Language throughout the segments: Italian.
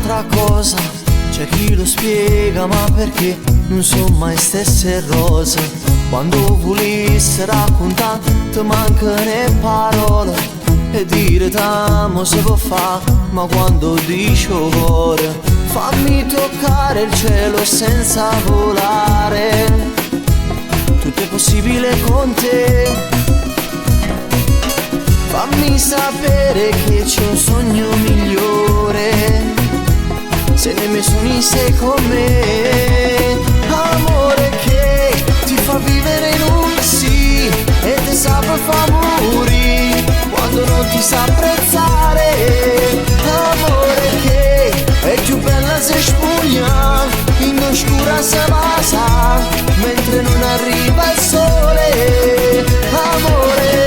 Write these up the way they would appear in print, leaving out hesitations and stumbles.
un'altra cosa. C'è chi lo spiega ma perché non sono mai stesse rose. Quando volessi raccontare ti mancano le parole, e dire t'amo si può fa, ma quando dico cuore fammi toccare il cielo senza volare. Tutto è possibile con te. Fammi sapere che c'è un sogno migliore, se ne mi unisse con me. Amore che ti fa vivere in un sì e ti sa fa morire quando non ti sa apprezzare. Amore che è più bella se spugna, in oscura se basa mentre non arriva il sole. Amore,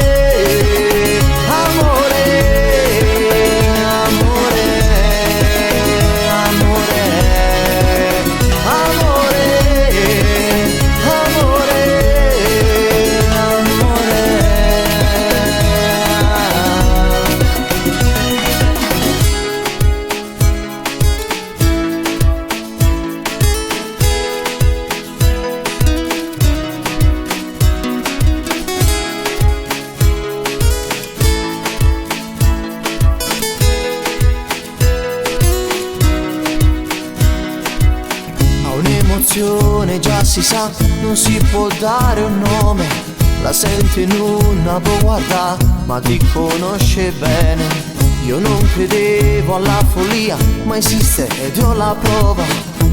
già si sa, non si può dare un nome. La sente in una può guardare, ma ti conosce bene. Io non credevo alla follia, ma esiste ed ho la prova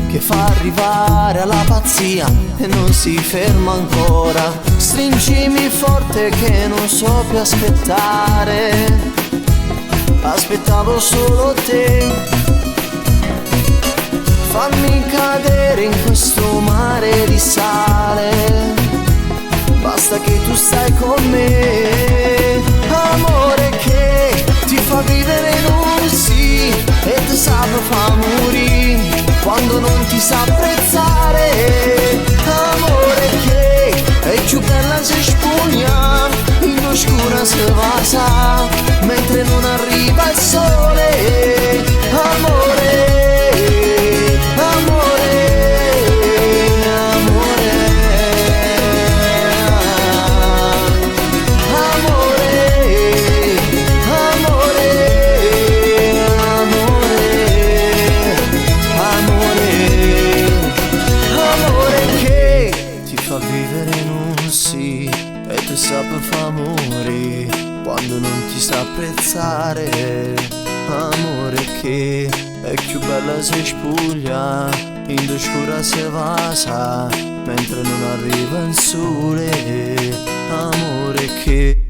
che fa arrivare alla pazzia e non si ferma ancora. Stringimi forte che non so più aspettare. Aspettavo solo te. Fammi cadere in questo mare di sale, basta che tu stai con me. Amore che ti fa vivere in un sì e ti sa fa morire quando non ti sa apprezzare. Amore che è più bella se spugna, in oscura se basa mentre non arriva il sole. Amore, fa morire quando non ti sa apprezzare. Amore che è più bella se spugna, in oscura se vasa mentre non arriva il sole. Amore che